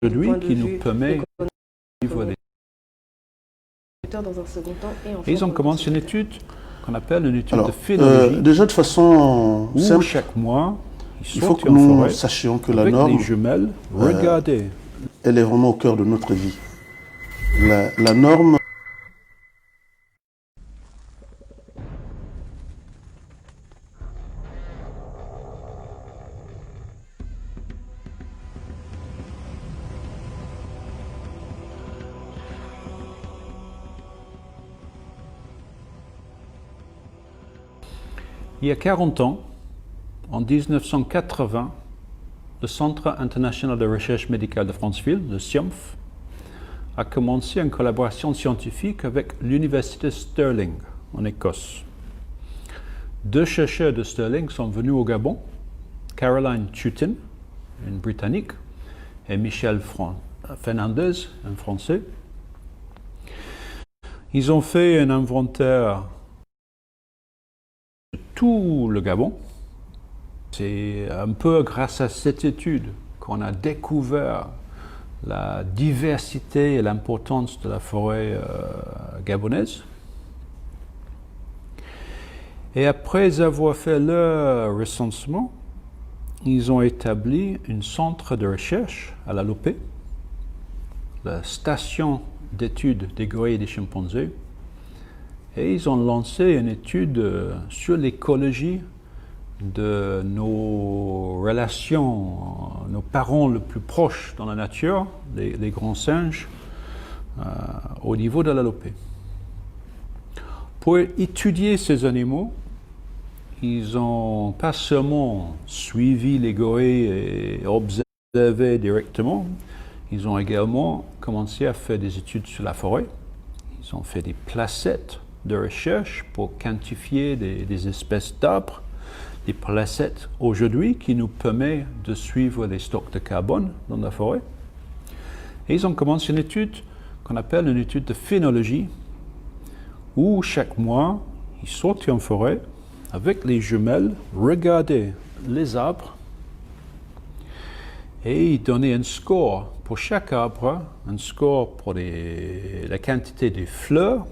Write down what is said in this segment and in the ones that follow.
aujourd'hui qui nous permet de vivre les... Dans un second temps, et ils ont commencé une étude qu'on appelle une étude de phénologie. Déjà de façon simple, chaque mois, il faut que nous sachions que la norme, les jumelles, regardez, elle est vraiment au cœur de notre vie. La norme... Il y a 40 ans, en 1980, le Centre international de recherche médicale de Franceville, le CIOMF, a commencé une collaboration scientifique avec l'Université de Stirling, en Écosse. 2 chercheurs de Stirling sont venus au Gabon, Caroline Chutin, une Britannique, et Michel Fernandez, un Français. Ils ont fait un inventaire de tout le Gabon. C'est un peu grâce à cette étude qu'on a découvert la diversité et l'importance de la forêt gabonaise. Et après avoir fait leur recensement, ils ont établi un centre de recherche à la Lopé, la station d'études des gorilles et des chimpanzés, et ils ont lancé une étude sur l'écologie de nos relations, nos parents les plus proches dans la nature, les grands singes, au niveau de la Lopé. Pour étudier ces animaux, ils n'ont pas seulement suivi les gorilles et observé directement, ils ont également commencé à faire des études sur la forêt. Ils ont fait des placettes de recherche pour quantifier des espèces d'arbres, des placettes aujourd'hui qui nous permettent de suivre les stocks de carbone dans la forêt. Et ils ont commencé une étude qu'on appelle une étude de phénologie, où chaque mois, ils sortaient en forêt avec les jumelles, regardaient les arbres et ils donnaient un score pour chaque arbre, un score pour la quantité des fleurs,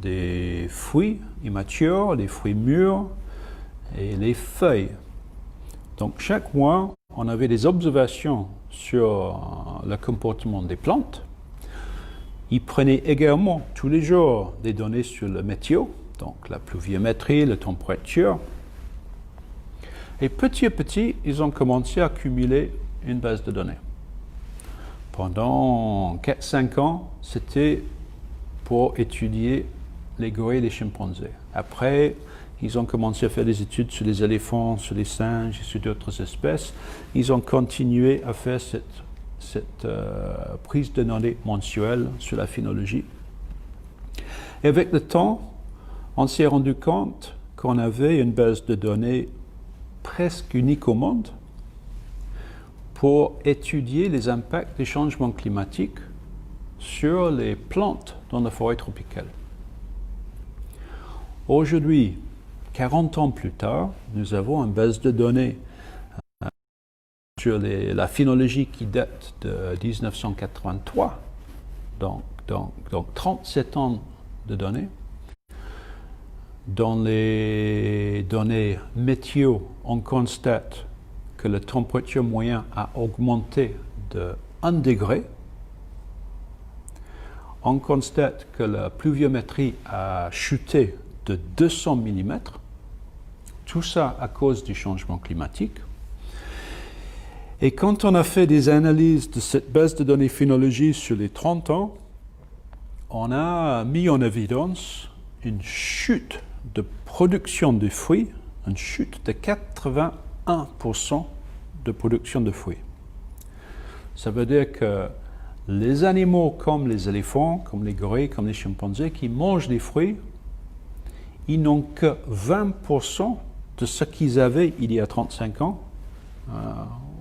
des fruits immatures, des fruits mûrs, et les feuilles. Donc chaque mois, on avait des observations sur le comportement des plantes. Ils prenaient également tous les jours des données sur le météo, donc la pluviométrie, la température. Et petit à petit, ils ont commencé à accumuler une base de données. Pendant 4-5 ans, c'était pour étudier les gorilles et les chimpanzés. Après, ils ont commencé à faire des études sur les éléphants, sur les singes et sur d'autres espèces. Ils ont continué à faire cette prise de données mensuelle sur la phénologie. Et avec le temps, on s'est rendu compte qu'on avait une base de données presque unique au monde pour étudier les impacts des changements climatiques sur les plantes dans la forêt tropicale. Aujourd'hui, 40 ans plus tard, nous avons une base de données sur la phénologie qui date de 1983, donc 37 ans de données. Dans les données météo, on constate que la température moyenne a augmenté de 1 degré. On constate que la pluviométrie a chuté de 200 mm. Tout ça à cause du changement climatique. Et quand on a fait des analyses de cette base de données phénologie sur les 30 ans, on a mis en évidence une chute de production de fruits, une chute de 81% de production de fruits. Ça veut dire que les animaux comme les éléphants, comme les gorilles, comme les chimpanzés qui mangent des fruits, ils n'ont que 20% de ce qu'ils avaient il y a 35 ans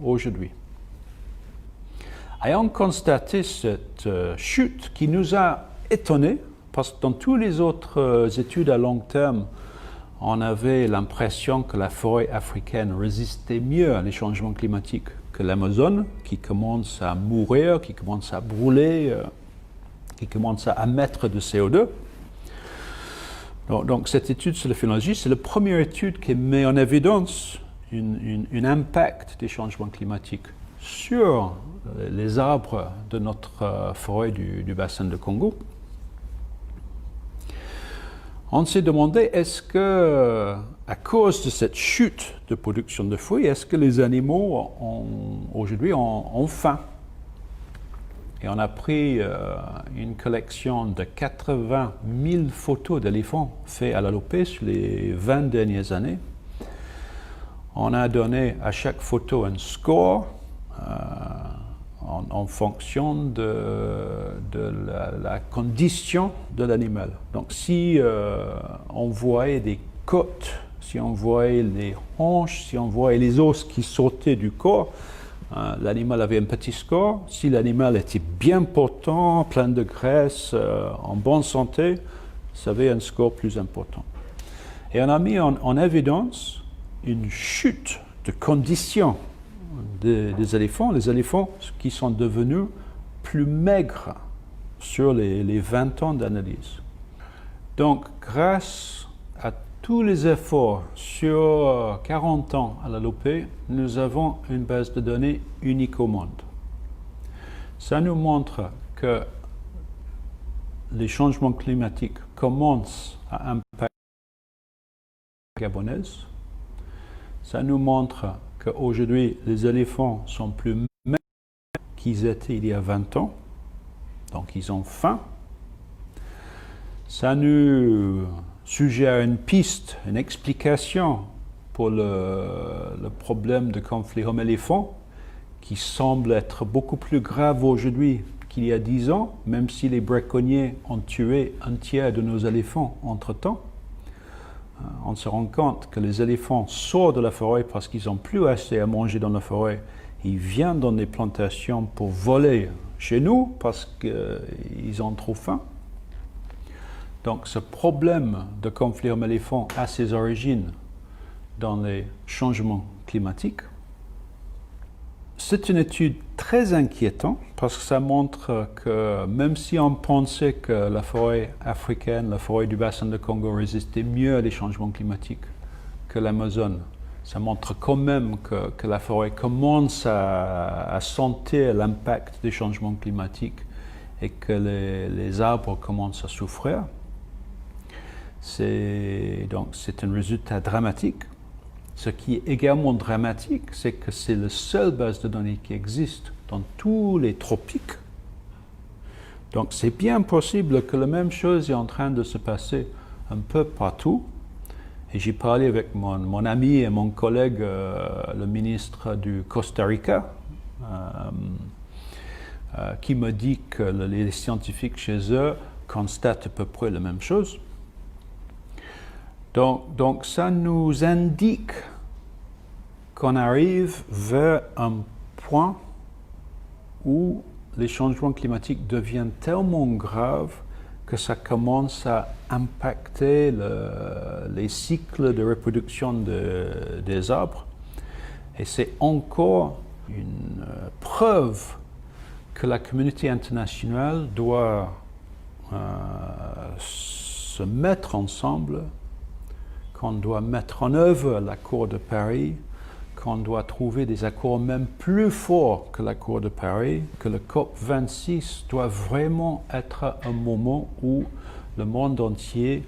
aujourd'hui. Ayant constaté cette chute qui nous a étonnés, parce que dans toutes les autres études à long terme, on avait l'impression que la forêt africaine résistait mieux à les changements climatiques que l'Amazone, qui commence à mourir, qui commence à brûler, qui commence à émettre de CO2. Donc cette étude sur la phénologie, c'est la première étude qui met en évidence un impact des changements climatiques sur les arbres de notre forêt du bassin de Congo. On s'est demandé, est-ce que, à cause de cette chute de production de fruits, est-ce que les animaux aujourd'hui ont faim? Et on a pris une collection de 80 000 photos d'éléphants faites à la Lopé sur les 20 dernières années. On a donné à chaque photo un score en fonction de la condition de l'animal. Donc si on voyait des côtes, si on voyait les hanches, si on voyait les os qui sautaient du corps, l'animal avait un petit score. Si l'animal était bien portant, plein de graisse, en bonne santé, ça avait un score plus important. Et on a mis en évidence une chute de conditions des éléphants, les éléphants qui sont devenus plus maigres sur les 20 ans d'analyse. Donc, grâce à tous les efforts sur 40 ans à la Lopé, nous avons une base de données unique au monde. Ça nous montre que les changements climatiques commencent à impacter la gabonaise. Ça nous montre qu'aujourd'hui, les éléphants sont plus maigres qu'ils étaient il y a 20 ans. Donc, ils ont faim. Ça nous suggère une piste, une explication pour le problème de conflit homme-éléphant qui semble être beaucoup plus grave aujourd'hui qu'il y a 10 ans, même si les braconniers ont tué un tiers de nos éléphants entre-temps. On se rend compte que les éléphants sortent de la forêt parce qu'ils n'ont plus assez à manger dans la forêt. Ils viennent dans des plantations pour voler chez nous parce qu'ils ont trop faim. Donc ce problème de conflit homme-éléphant a ses origines dans les changements climatiques. C'est une étude très inquiétante parce que ça montre que même si on pensait que la forêt africaine, la forêt du bassin de Congo résistait mieux à des changements climatiques que l'Amazone, ça montre quand même que la forêt commence à sentir l'impact des changements climatiques et que les arbres commencent à souffrir. Donc c'est un résultat dramatique. Ce qui est également dramatique, c'est que c'est la seule base de données qui existe dans tous les tropiques. Donc c'est bien possible que la même chose est en train de se passer un peu partout. Et j'ai parlé avec mon ami et mon collègue, le ministre du Costa Rica, qui me dit que les scientifiques chez eux constatent à peu près la même chose. Donc ça nous indique qu'on arrive vers un point où les changements climatiques deviennent tellement graves que ça commence à impacter les cycles de reproduction des arbres. Et c'est encore une preuve que la communauté internationale doit se mettre ensemble, qu'on doit mettre en œuvre l'accord de Paris, qu'on doit trouver des accords même plus forts que l'accord de Paris, que le COP26 doit vraiment être un moment où le monde entier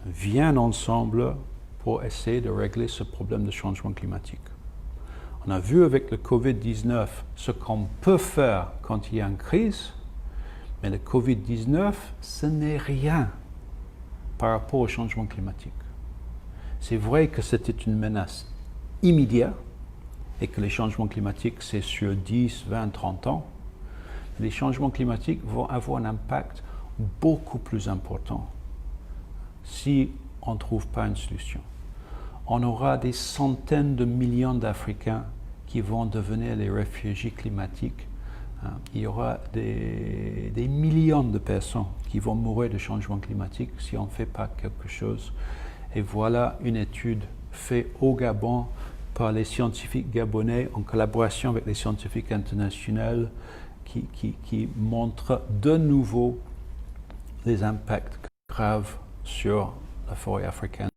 vient ensemble pour essayer de régler ce problème de changement climatique. On a vu avec le Covid-19 ce qu'on peut faire quand il y a une crise, mais le Covid-19, ce n'est rien par rapport au changement climatique. C'est vrai que c'était une menace immédiate et que les changements climatiques, c'est sur 10, 20, 30 ans. Les changements climatiques vont avoir un impact beaucoup plus important si on ne trouve pas une solution. On aura des centaines de millions d'Africains qui vont devenir les réfugiés climatiques. Il y aura des millions de personnes qui vont mourir de changement climatique si on ne fait pas quelque chose. Et voilà une étude faite au Gabon par les scientifiques gabonais en collaboration avec les scientifiques internationaux qui montrent de nouveau les impacts graves sur la forêt africaine.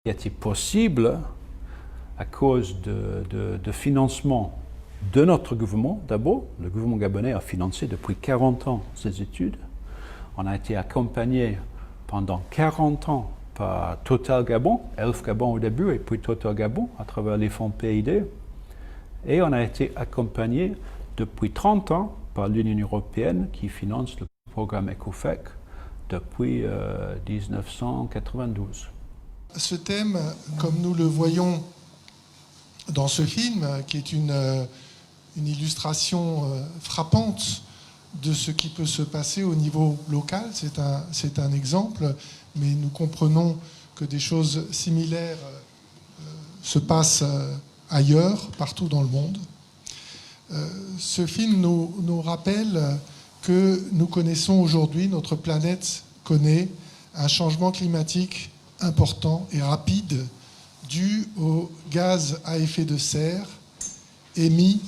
Est-il possible, à cause de financement de notre gouvernement, d'abord, le gouvernement gabonais a financé depuis 40 ans ces études. On a été accompagné pendant 40 ans par Total Gabon, Elf Gabon au début, et puis Total Gabon à travers les fonds PID. Et on a été accompagné depuis 30 ans par l'Union européenne qui finance le programme ECOFEC depuis 1992. Ce thème, comme nous le voyons dans ce film, qui est une illustration frappante de ce qui peut se passer au niveau local, c'est un exemple, mais nous comprenons que des choses similaires se passent ailleurs, partout dans le monde. Ce film nous rappelle que nous connaissons aujourd'hui, notre planète connaît un changement climatique important et rapide dû aux gaz à effet de serre émis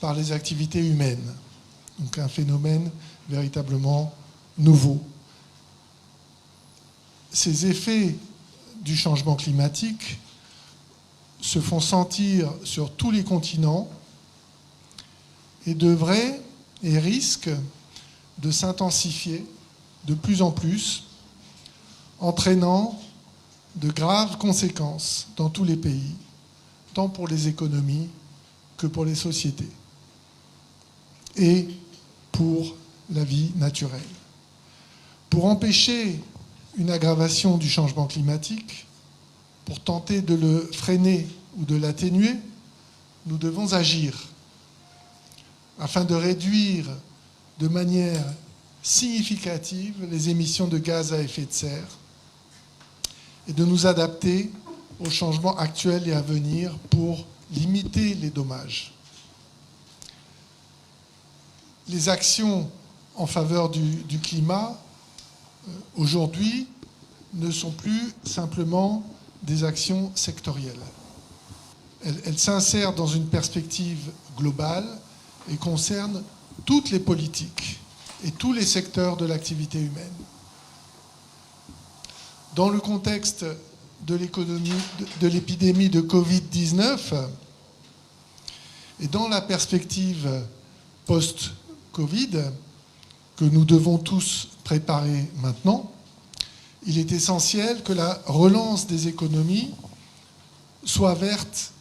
par les activités humaines. Donc un phénomène véritablement nouveau. Ces effets du changement climatique se font sentir sur tous les continents et devraient et risquent de s'intensifier de plus en plus, entraînant de graves conséquences dans tous les pays, tant pour les économies que pour les sociétés et pour la vie naturelle. Pour empêcher une aggravation du changement climatique, pour tenter de le freiner ou de l'atténuer, nous devons agir afin de réduire de manière significative les émissions de gaz à effet de serre et de nous adapter aux changements actuels et à venir pour limiter les dommages. Les actions en faveur du climat, aujourd'hui, ne sont plus simplement des actions sectorielles. Elles s'insèrent dans une perspective globale et concernent toutes les politiques et tous les secteurs de l'activité humaine. Dans le contexte de l'épidémie de Covid-19 et dans la perspective post-Covid que nous devons tous préparer maintenant, il est essentiel que la relance des économies soit verte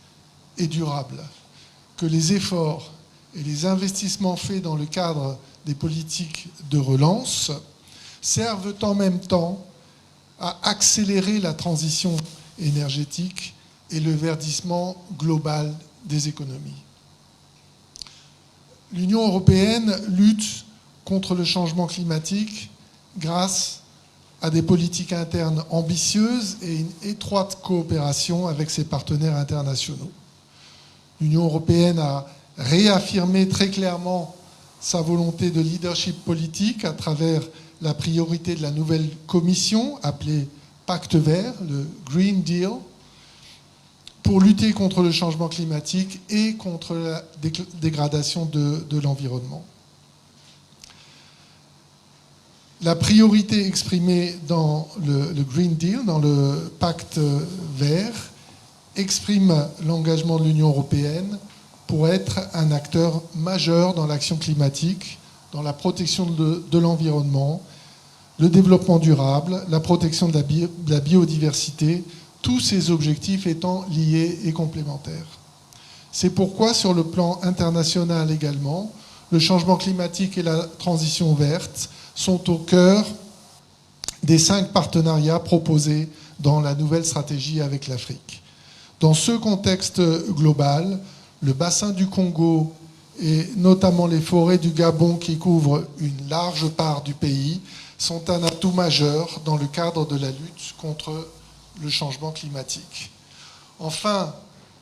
et durable, que les efforts et les investissements faits dans le cadre des politiques de relance servent en même temps à accélérer la transition énergétique et le verdissement global des économies. L'Union européenne lutte contre le changement climatique grâce à des politiques internes ambitieuses et une étroite coopération avec ses partenaires internationaux. L'Union européenne a réaffirmé très clairement sa volonté de leadership politique à travers la priorité de la nouvelle commission appelée Pacte vert, le Green Deal, pour lutter contre le changement climatique et contre la dégradation de l'environnement. La priorité exprimée dans le Green Deal, dans le Pacte vert, exprime l'engagement de l'Union européenne pour être un acteur majeur dans l'action climatique, dans la protection de l'environnement, le développement durable, la protection de la biodiversité, tous ces objectifs étant liés et complémentaires. C'est pourquoi, sur le plan international également, le changement climatique et la transition verte sont au cœur des 5 partenariats proposés dans la nouvelle stratégie avec l'Afrique. Dans ce contexte global, le bassin du Congo et notamment les forêts du Gabon qui couvrent une large part du pays sont un atout majeur dans le cadre de la lutte contre le changement climatique. Enfin,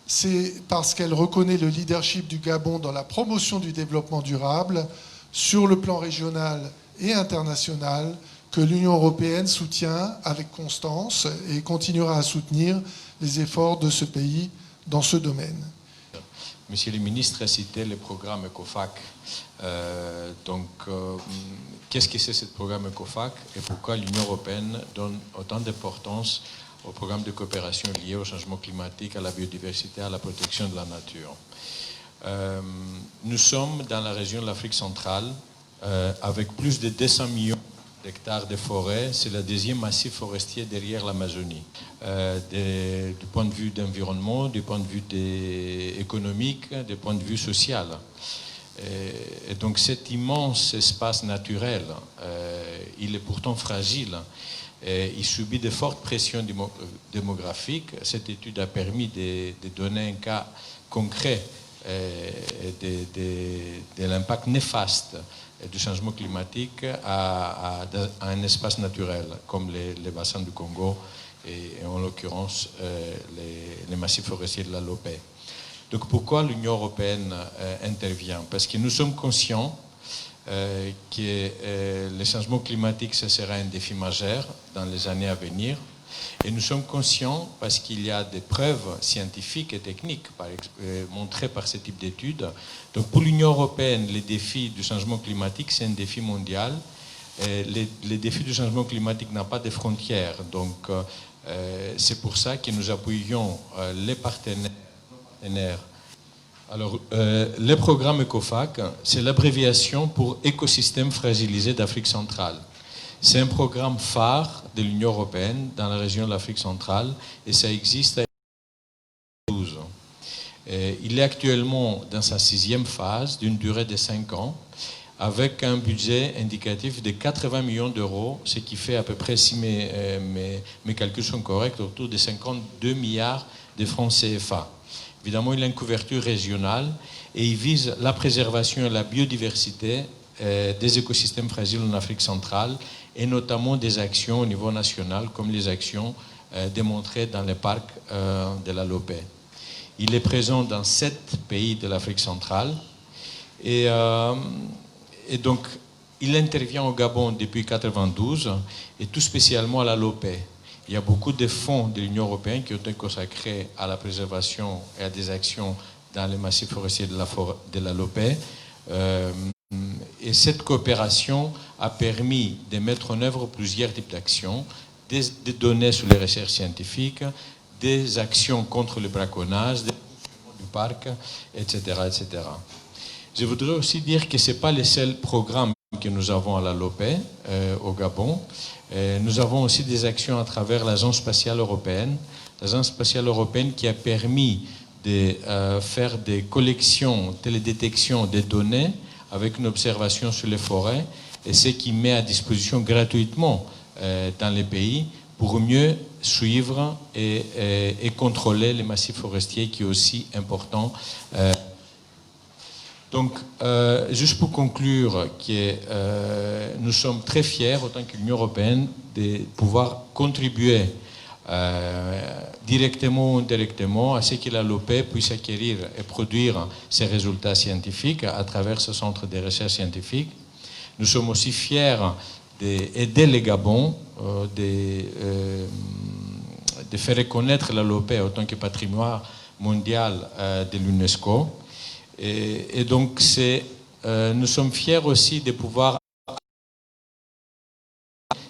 c'est parce qu'elle reconnaît le leadership du Gabon dans la promotion du développement durable sur le plan régional et international que l'Union européenne soutient avec constance et continuera à soutenir les efforts de ce pays dans ce domaine. Monsieur le ministre a cité le programme ECOFAC. Qu'est-ce que c'est ce programme ECOFAC et pourquoi l'Union européenne donne autant d'importance au programme de coopération lié au changement climatique, à la biodiversité, à la protection de la nature? Nous sommes dans la région de l'Afrique centrale avec plus de 200 millions d'hectares de forêt. C'est le deuxième massif forestier derrière l'Amazonie. Du point de vue d'environnement, du point de vue économique, du point de vue social. Et donc cet immense espace naturel, il est pourtant fragile. Il subit de fortes pressions démographiques. Cette étude a permis de donner un cas concret de l'impact néfaste du changement climatique à un espace naturel comme les bassins du Congo et en l'occurrence les massifs forestiers de la Lopé. Donc pourquoi l'Union européenne intervient? Parce que nous sommes conscients que le changement climatique, ce sera un défi majeur dans les années à venir. Et nous sommes conscients parce qu'il y a des preuves scientifiques et techniques montrées par ce type d'études. Donc pour l'Union européenne, le défi du changement climatique, c'est un défi mondial. Le défi du changement climatique n'a pas de frontières. Donc c'est pour ça que nous appuyons les partenaires. Alors, le programme ECOFAC, c'est l'abréviation pour Écosystème fragilisé d'Afrique centrale. C'est un programme phare de l'Union européenne dans la région de l'Afrique centrale et ça existe à 2012. Il est actuellement dans sa 6e phase d'une durée de 5 ans avec un budget indicatif de 80 millions d'euros, ce qui fait à peu près, si mes calculs sont corrects, autour de 52 milliards de francs CFA. Évidemment, il a une couverture régionale et il vise la préservation et la biodiversité des écosystèmes fragiles en Afrique centrale et notamment des actions au niveau national comme les actions démontrées dans les parcs de la Lopé. Il est présent dans 7 pays de l'Afrique centrale et donc il intervient au Gabon depuis 1992 et tout spécialement à la Lopé. Il y a beaucoup de fonds de l'Union européenne qui ont été consacrés à la préservation et à des actions dans les massifs forestiers de la Lopé. Et cette coopération a permis de mettre en œuvre plusieurs types d'actions, des données sur les recherches scientifiques, des actions contre le braconnage, des du parc, etc., etc. Je voudrais aussi dire que ce n'est pas le seul programme que nous avons à la Lopé, au Gabon. Nous avons aussi des actions à travers l'Agence spatiale européenne. L'Agence spatiale européenne qui a permis de faire des collections, télédétection des données avec une observation sur les forêts et ce qui met à disposition gratuitement dans les pays pour mieux suivre et contrôler les massifs forestiers qui est aussi important. Donc, juste pour conclure, nous sommes très fiers, en tant qu'Union européenne, de pouvoir contribuer directement ou indirectement à ce que la Lopé puisse acquérir et produire ses résultats scientifiques à travers ce centre de recherche scientifique. Nous sommes aussi fiers d'aider les Gabon, de faire reconnaître la Lopé en tant que patrimoine mondial de l'UNESCO. Et donc, nous sommes fiers aussi de pouvoir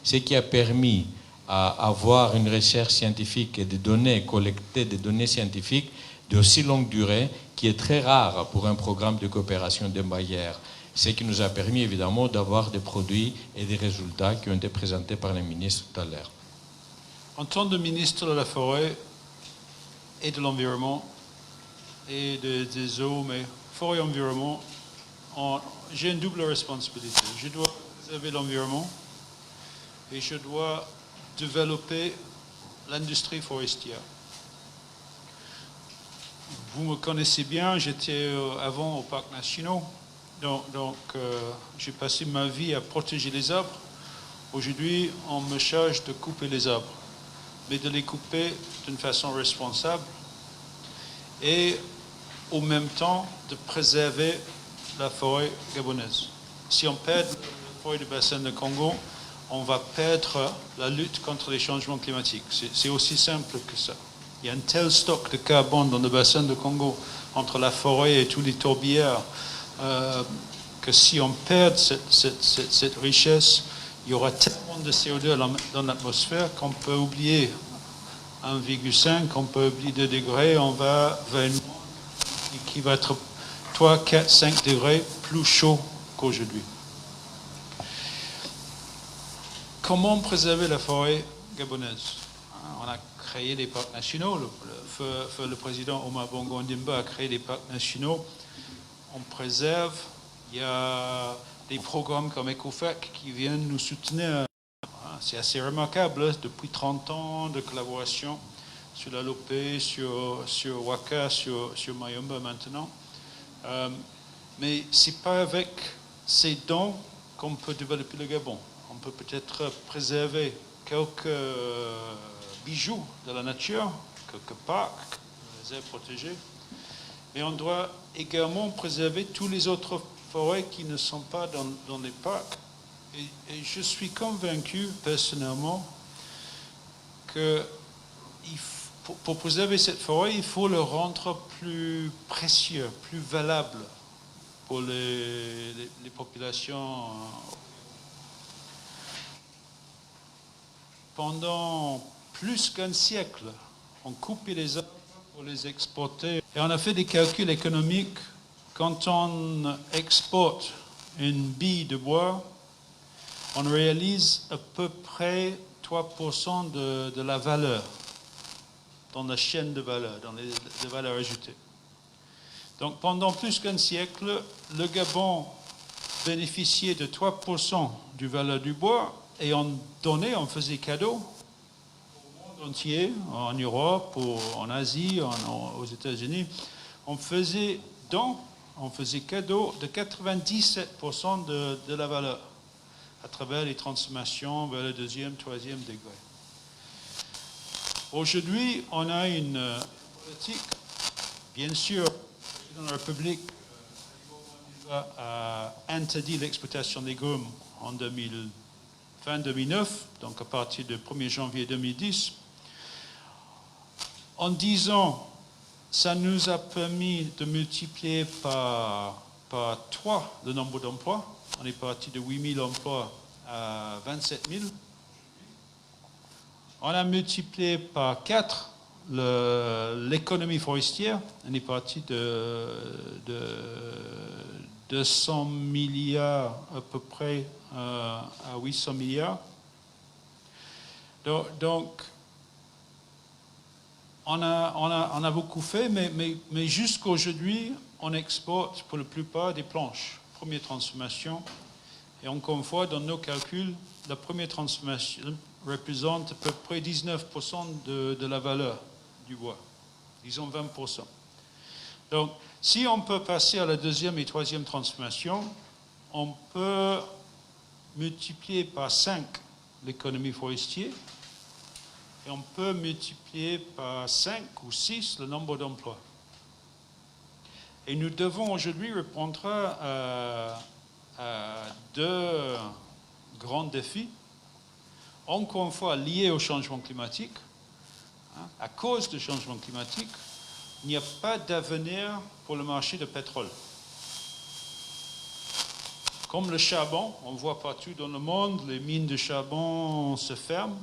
ce qui a permis à avoir une recherche scientifique et des données collectées, des données scientifiques d'aussi longue durée, qui est très rare pour un programme de coopération des bailleurs. Ce qui nous a permis évidemment d'avoir des produits et des résultats qui ont été présentés par les ministres tout à l'heure. En tant que ministre de la Forêt et de l'Environnement et des eaux, mais forêt et environnement, j'ai une double responsabilité. Je dois préserver l'environnement et je dois développer l'industrie forestière. Vous me connaissez bien, j'étais avant au parc national, donc j'ai passé ma vie à protéger les arbres. Aujourd'hui, on me charge de couper les arbres, mais de les couper d'une façon responsable et au même temps de préserver la forêt gabonaise. Si on perd la forêt du bassin du Congo, on va perdre la lutte contre les changements climatiques. C'est aussi simple que ça. Il y a un tel stock de carbone dans le bassin de Congo, entre la forêt et tous les tourbières, que si on perd cette richesse, il y aura tellement de CO2 dans l'atmosphère qu'on peut oublier 1,5, on peut oublier 2 degrés, on va vers une monde qui va être 3, 4, 5 degrés plus chaud qu'aujourd'hui. Comment préserver la forêt gabonaise? On a créé des parcs nationaux. Le président Omar Bongo Ondimba a créé des parcs nationaux. On préserve. Il y a des programmes comme ECOFAC qui viennent nous soutenir. C'est assez remarquable, depuis 30 ans de collaboration sur la Lopé, sur Waka, sur Mayomba maintenant. Mais ce n'est pas avec ces dons qu'on peut développer le Gabon. On peut peut-être préserver quelques bijoux de la nature, quelques parcs, des aires protégées, mais on doit également préserver tous les autres forêts qui ne sont pas dans les parcs. Et je suis convaincu personnellement que pour préserver cette forêt, il faut le rendre plus précieux, plus valable pour les populations. Pendant plus qu'un siècle, on coupait les arbres pour les exporter. Et on a fait des calculs économiques. Quand on exporte une bille de bois, on réalise à peu près 3% de la valeur dans la chaîne de valeur, dans les valeurs ajoutées. Donc pendant plus qu'un siècle, le Gabon bénéficiait de 3% du valeur du bois et on faisait cadeau au monde entier, en Europe, en Asie, aux États-Unis. On faisait cadeau de 97% de la valeur à travers les transformations vers le 2e, 3e degré. Aujourd'hui, on a une politique, bien sûr, dans la République a interdit l'exploitation des grumes en fin 2009, donc à partir du 1er janvier 2010. En 10 ans, ça nous a permis de multiplier par 3 le nombre d'emplois. On est parti de 8 000 emplois à 27 000. On a multiplié par 4 l'économie forestière. On est parti de 200 milliards à peu près à 800 milliards. Donc on a beaucoup fait, mais jusqu'à aujourd'hui, on exporte pour la plupart des planches. Première transformation. Et encore une fois, dans nos calculs, la première transformation représente à peu près 19% de la valeur du bois. Disons 20%. Donc, si on peut passer à la 2e et 3e transformation, on peut multiplier par 5 l'économie forestière et on peut multiplier par 5 ou 6 le nombre d'emplois. Et nous devons aujourd'hui répondre à 2 grands défis, encore une fois liés au changement climatique. À cause du changement climatique, il n'y a pas d'avenir pour le marché du pétrole. Comme le charbon, on voit partout dans le monde, les mines de charbon se ferment,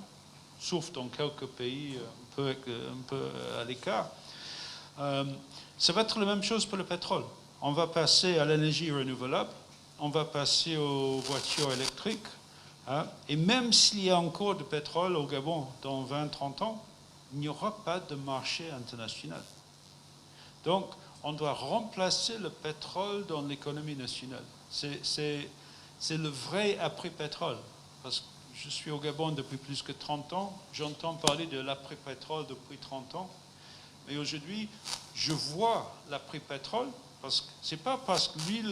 sauf dans quelques pays un peu à l'écart. Ça va être la même chose pour le pétrole. On va passer à l'énergie renouvelable, on va passer aux voitures électriques, et même s'il y a encore du pétrole au Gabon dans 20-30 ans, il n'y aura pas de marché international. Donc, on doit remplacer le pétrole dans l'économie nationale. C'est le vrai après-pétrole. Parce que je suis au Gabon depuis plus que 30 ans, j'entends parler de l'après-pétrole depuis 30 ans, mais aujourd'hui, je vois l'après-pétrole, parce que ce n'est pas parce qu'il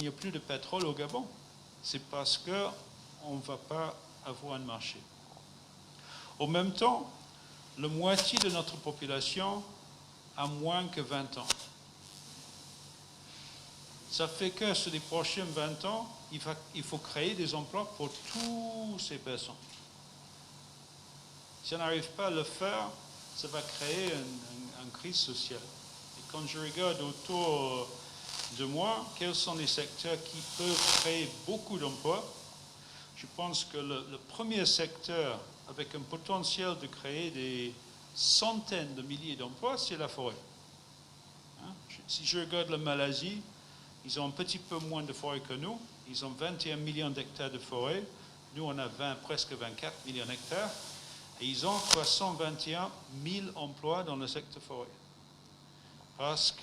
n'y a plus de pétrole au Gabon, c'est parce qu'on ne va pas avoir un marché. En même temps, la moitié de notre population a moins que 20 ans. Ça fait que sur les prochains 20 ans, il faut créer des emplois pour toutes ces personnes. Si on n'arrive pas à le faire, ça va créer une crise sociale. Et quand je regarde autour de moi, quels sont les secteurs qui peuvent créer beaucoup d'emplois, je pense que le premier secteur avec un potentiel de créer des centaines de milliers d'emplois, c'est la forêt. Hein? Si je regarde la Malaisie, ils ont un petit peu moins de forêt que nous. Ils ont 21 millions d'hectares de forêt. Nous, on a presque 24 millions d'hectares. Et ils ont 321 000 emplois dans le secteur forêt. Parce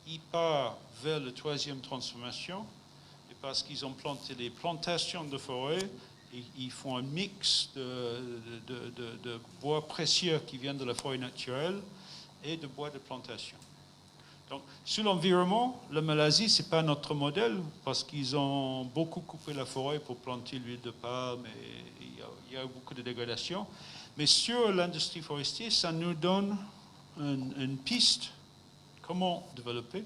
qu'ils partent vers la troisième transformation et parce qu'ils ont planté des plantations de forêt et ils font un mix de bois précieux qui viennent de la forêt naturelle et de bois de plantation. Donc, sur l'environnement, la Malaisie, ce n'est pas notre modèle parce qu'ils ont beaucoup coupé la forêt pour planter l'huile de palme et il y a beaucoup de dégradation. Mais sur l'industrie forestière, ça nous donne une piste comment développer.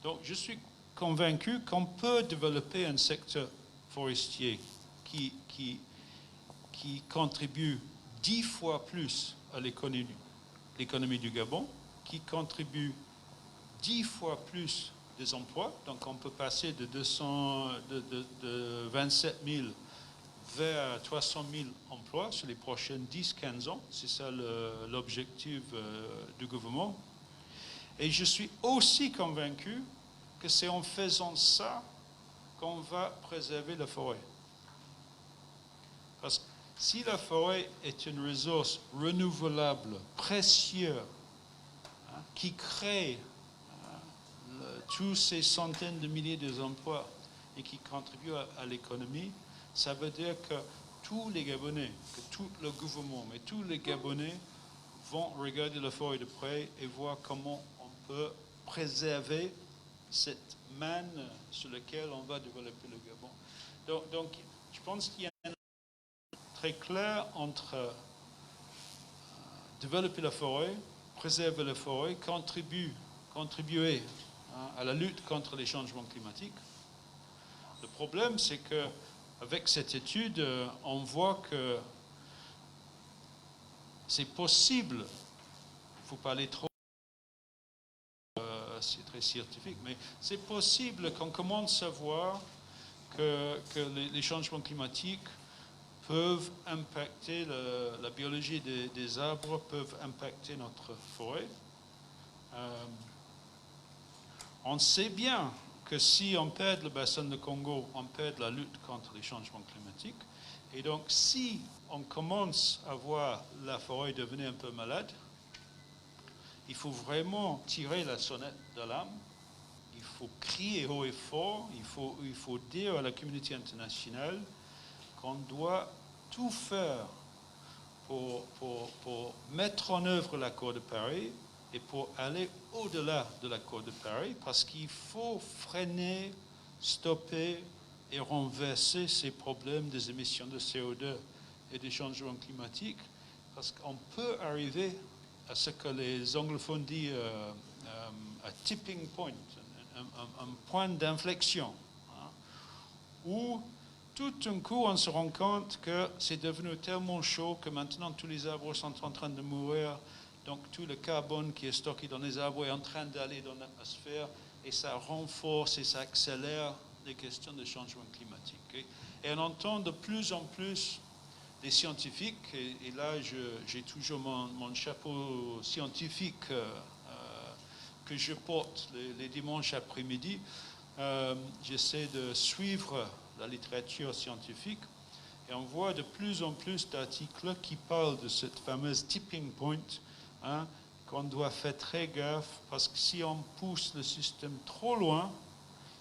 Donc, je suis convaincu qu'on peut développer un secteur forestier qui contribue 10 fois plus à l'économie du Gabon, qui contribue 10 fois plus des emplois. Donc, on peut passer de 27 000 vers 300 000 emplois sur les prochaines 10-15 ans. C'est ça l'objectif du gouvernement. Et je suis aussi convaincu que c'est en faisant ça qu'on va préserver la forêt. Parce que si la forêt est une ressource renouvelable, précieuse, qui crée tous ces centaines de milliers d'emplois et qui contribue à l'économie, ça veut dire que tous les Gabonais, que tout le gouvernement, mais tous les Gabonais vont regarder la forêt de près et voir comment on peut préserver cette manne sur laquelle on va développer le Gabon. Donc je pense qu'il y a un lien très clair entre développer la forêt, préserver la forêt, contribuer à la lutte contre les changements climatiques. Le problème, c'est que avec cette étude, on voit que c'est possible, il ne faut pas aller trop, c'est très scientifique, mais c'est possible qu'on commence à voir que les changements climatiques peuvent impacter la biologie des arbres, peuvent impacter notre forêt. On sait bien que si on perd le bassin de Congo, on perd la lutte contre les changements climatiques. Et donc, si on commence à voir la forêt devenir un peu malade, il faut vraiment tirer la sonnette d'alarme. Il faut crier haut et fort. Il faut dire à la communauté internationale qu'on doit tout faire pour mettre en œuvre l'accord de Paris et pour aller au-delà de l'accord de Paris, parce qu'il faut freiner, stopper et renverser ces problèmes des émissions de CO2 et des changements climatiques, parce qu'on peut arriver à ce que les anglophones disent un tipping point, un point d'inflexion, où tout d'un coup on se rend compte que c'est devenu tellement chaud que maintenant tous les arbres sont en train de mourir. Donc tout le carbone qui est stocké dans les arbres est en train d'aller dans l'atmosphère et ça renforce et ça accélère les questions de changement climatique. Et on entend de plus en plus des scientifiques, et là j'ai toujours mon chapeau scientifique que je porte les dimanches après-midi. J'essaie de suivre la littérature scientifique et on voit de plus en plus d'articles qui parlent de cette fameuse tipping point, qu'on doit faire très gaffe parce que si on pousse le système trop loin,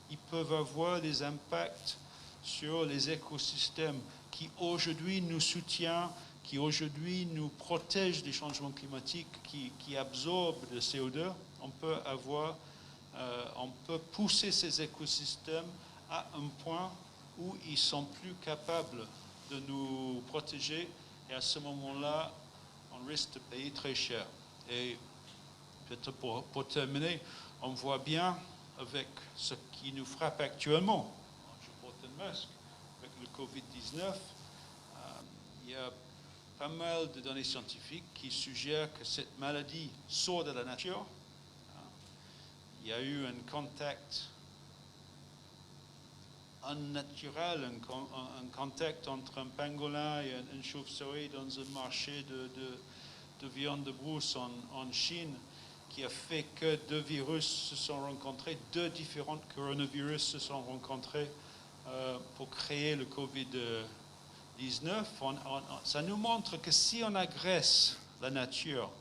ils peuvent avoir des impacts sur les écosystèmes qui aujourd'hui nous soutiennent, qui aujourd'hui nous protègent des changements climatiques, qui absorbent le CO2. On peut pousser ces écosystèmes à un point où ils sont plus capables de nous protéger et à ce moment-là, on risque de payer très cher. Et peut-être pour terminer, on voit bien avec ce qui nous frappe actuellement. Je porte un masque avec le Covid-19. Il y a pas mal de données scientifiques qui suggèrent que cette maladie sort de la nature. Il y a eu un contact unnaturel, un contact entre un pangolin et une chauve-souris dans un marché de viande de brousse en Chine, qui a fait que deux virus se sont rencontrés, deux différents coronavirus se sont rencontrés pour créer le Covid-19. Ça nous montre que si on agresse la nature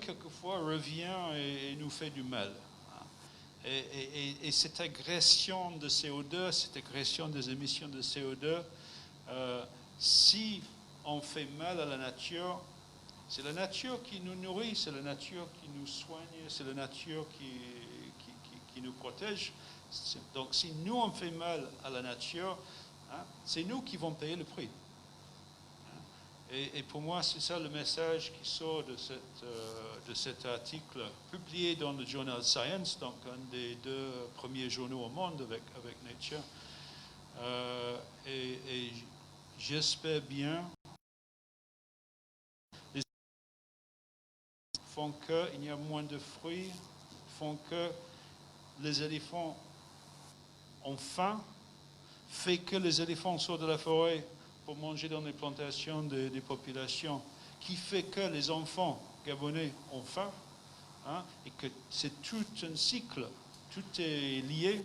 quelquefois revient et nous fait du mal. Et cette agression de CO2, cette agression des émissions de CO2, si on fait mal à la nature, c'est la nature qui nous nourrit, c'est la nature qui nous soigne, c'est la nature qui nous protège. Donc si nous on fait mal à la nature, c'est nous qui vont payer le prix. Et pour moi, c'est ça le message qui sort de cet article publié dans le journal Science, donc un des deux premiers journaux au monde avec Nature. Et j'espère bien les font qu'il y a moins de fruits, font que les éléphants ont faim, fait que les éléphants sortent de la forêt pour manger dans les plantations des populations, qui fait que les enfants gabonais ont faim, et que c'est tout un cycle, tout est lié.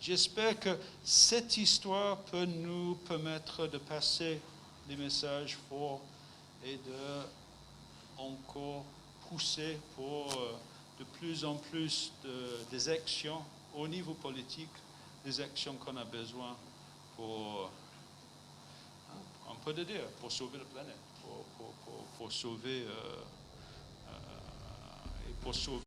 J'espère que cette histoire peut nous permettre de passer des messages forts et de encore pousser pour de plus en plus des actions au niveau politique, des actions qu'on a besoin pour on peut le dire, pour sauver la planète, pour sauver et pour sauver